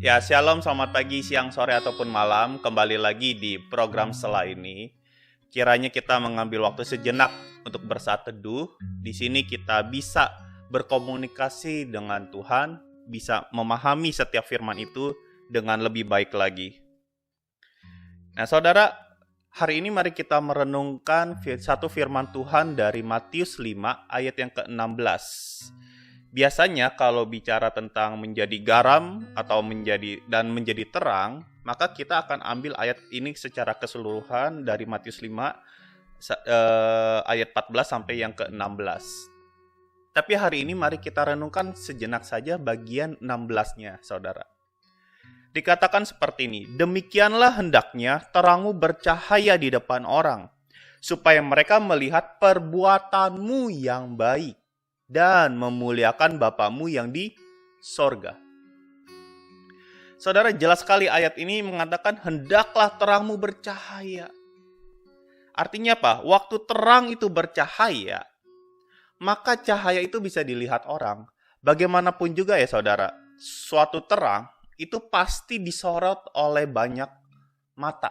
Ya, shalom, selamat pagi, siang, sore, ataupun malam. Kembali lagi di program Sela ini. Kiranya kita mengambil waktu sejenak untuk bersaat teduh. Di sini kita bisa berkomunikasi dengan Tuhan, bisa memahami setiap firman itu dengan lebih baik lagi. Nah, saudara, hari ini mari kita merenungkan satu firman Tuhan dari Matius 5 ayat yang ke-16. Biasanya kalau bicara tentang menjadi garam atau menjadi terang, maka kita akan ambil ayat ini secara keseluruhan dari Matius 5 ayat 14 sampai yang ke-16. Tapi hari ini mari kita renungkan sejenak saja bagian 16-nya, saudara. Dikatakan seperti ini, demikianlah hendaknya terangmu bercahaya di depan orang, supaya mereka melihat perbuatanmu yang baik dan memuliakan Bapamu yang di sorga. Saudara, jelas sekali ayat ini mengatakan hendaklah terangmu bercahaya. Artinya apa? Waktu terang itu bercahaya, maka cahaya itu bisa dilihat orang. Bagaimanapun juga ya saudara, suatu terang itu pasti disorot oleh banyak mata.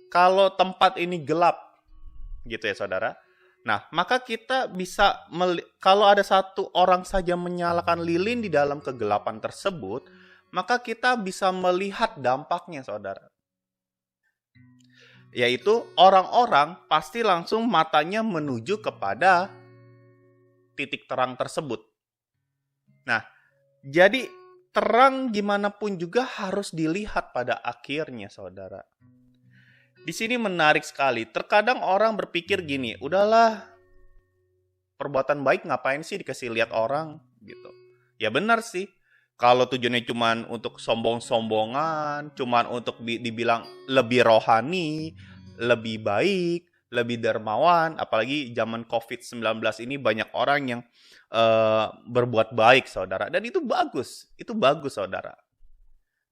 Kalau tempat ini gelap, gitu ya saudara. Nah, maka kita bisa, kalau ada satu orang saja menyalakan lilin di dalam kegelapan tersebut, maka kita bisa melihat dampaknya, saudara. Yaitu orang-orang pasti langsung matanya menuju kepada titik terang tersebut. Nah, jadi terang gimana pun juga harus dilihat pada akhirnya, saudara. Di sini menarik sekali. Terkadang orang berpikir gini, udahlah, perbuatan baik ngapain sih dikasih lihat orang gitu. Ya benar sih. Kalau tujuannya cuma untuk sombong-sombongan, cuma untuk dibilang lebih rohani, lebih baik, lebih dermawan, apalagi zaman COVID-19 ini banyak orang yang berbuat baik, saudara. Dan itu bagus, saudara.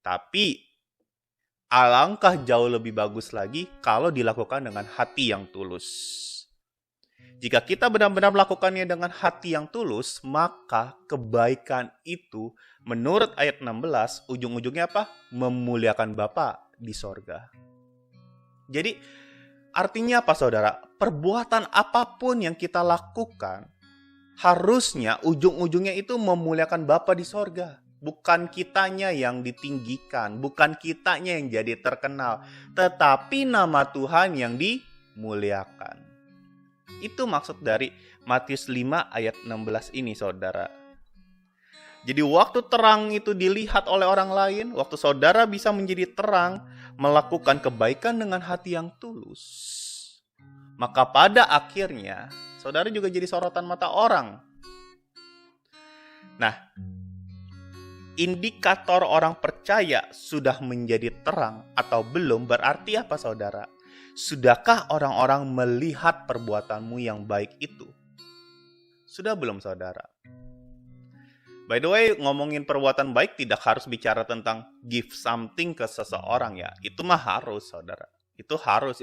Tapi alangkah jauh lebih bagus lagi kalau dilakukan dengan hati yang tulus. Jika kita benar-benar melakukannya dengan hati yang tulus, maka kebaikan itu menurut ayat 16, ujung-ujungnya apa? Memuliakan Bapa di sorga. Jadi artinya apa saudara? Perbuatan apapun yang kita lakukan, harusnya ujung-ujungnya itu memuliakan Bapa di sorga. Bukan kitanya yang ditinggikan, bukan kitanya yang jadi terkenal, tetapi nama Tuhan yang dimuliakan. Itu maksud dari Matius 5 ayat 16 ini, saudara. Jadi waktu terang itu dilihat oleh orang lain, waktu saudara bisa menjadi terang, melakukan kebaikan dengan hati yang tulus, maka pada akhirnya saudara juga jadi sorotan mata orang. Nah, indikator orang percaya sudah menjadi terang atau belum berarti apa saudara? Sudahkah orang-orang melihat perbuatanmu yang baik itu? Sudah belum saudara? By the way, ngomongin perbuatan baik tidak harus bicara tentang give something ke seseorang ya. Itu mah harus saudara. Itu harus,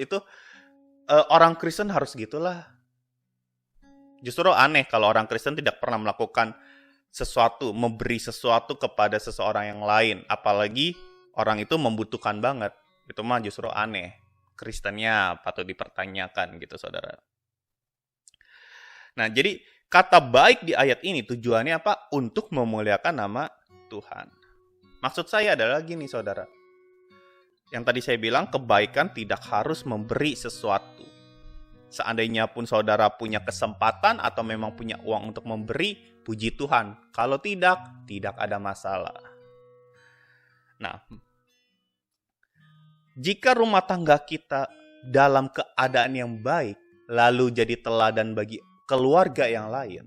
orang Kristen harus gitulah. Justru aneh kalau orang Kristen tidak pernah melakukan sesuatu, memberi sesuatu kepada seseorang yang lain. Apalagi orang itu membutuhkan banget. Itu mah justru aneh. Kristennya patut dipertanyakan gitu saudara. Nah jadi kata baik di ayat ini tujuannya apa? Untuk memuliakan nama Tuhan. Maksud saya adalah gini saudara. Yang tadi saya bilang kebaikan tidak harus memberi sesuatu. Seandainya pun saudara punya kesempatan atau memang punya uang untuk memberi, puji Tuhan. Kalau tidak ada masalah. Nah, jika rumah tangga kita dalam keadaan yang baik, lalu jadi teladan bagi keluarga yang lain,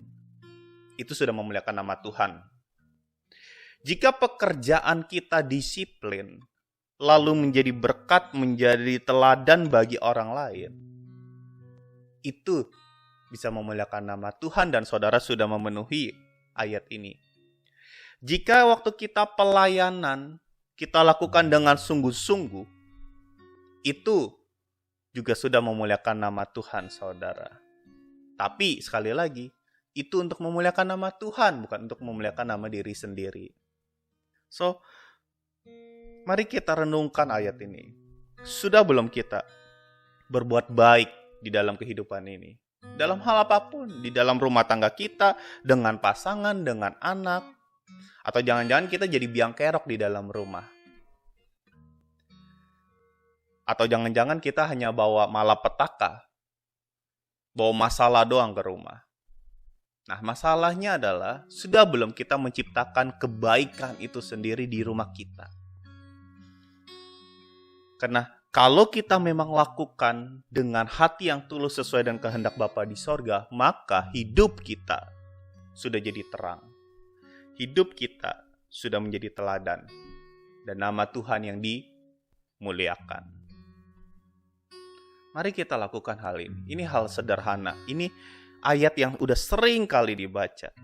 itu sudah memuliakan nama Tuhan. Jika pekerjaan kita disiplin, lalu menjadi berkat, menjadi teladan bagi orang lain, itu bisa memuliakan nama Tuhan dan saudara sudah memenuhi ayat ini. Jika waktu kita pelayanan, kita lakukan dengan sungguh-sungguh, itu juga sudah memuliakan nama Tuhan, saudara. Tapi sekali lagi, itu untuk memuliakan nama Tuhan, bukan untuk memuliakan nama diri sendiri. So, mari kita renungkan ayat ini. Sudah belum kita berbuat baik di dalam kehidupan ini? Dalam hal apapun, di dalam rumah tangga kita, dengan pasangan, dengan anak, atau jangan-jangan kita jadi biang kerok di dalam rumah. Atau jangan-jangan kita hanya bawa malapetaka, bawa masalah doang ke rumah. Nah, masalahnya adalah sudah belum kita menciptakan kebaikan itu sendiri di rumah kita. Karena kalau kita memang lakukan dengan hati yang tulus sesuai dengan kehendak Bapa di sorga, maka hidup kita sudah jadi terang. Hidup kita sudah menjadi teladan. Dan nama Tuhan yang dimuliakan. Mari kita lakukan hal ini. Ini hal sederhana. Ini ayat yang udah sering kali dibaca.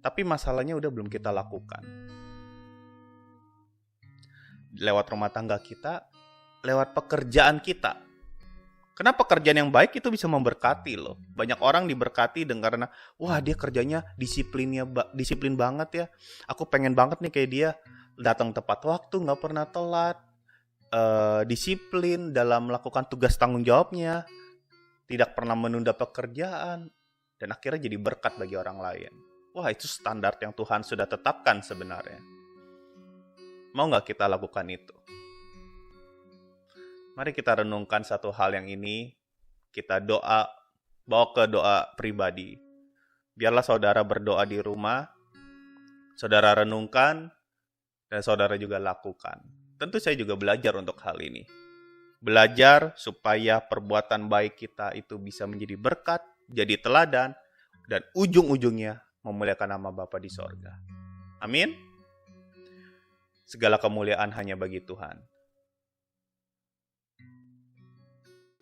Tapi masalahnya udah belum kita lakukan. Lewat rumah tangga kita, lewat pekerjaan kita. Karena pekerjaan yang baik itu bisa memberkati loh. Banyak orang diberkati karena, wah dia kerjanya disiplin banget ya. Aku pengen banget nih kayak dia. Datang tepat waktu, gak pernah telat. Disiplin dalam melakukan tugas tanggung jawabnya, tidak pernah menunda pekerjaan, dan akhirnya jadi berkat bagi orang lain. Wah, itu standar yang Tuhan sudah tetapkan sebenarnya. Mau gak kita lakukan itu? Mari kita renungkan satu hal yang ini, kita bawa ke doa pribadi. Biarlah saudara berdoa di rumah, saudara renungkan, dan saudara juga lakukan. Tentu saya juga belajar untuk hal ini. Belajar supaya perbuatan baik kita itu bisa menjadi berkat, jadi teladan, dan ujung-ujungnya memuliakan nama Bapa di sorga. Amin. Segala kemuliaan hanya bagi Tuhan.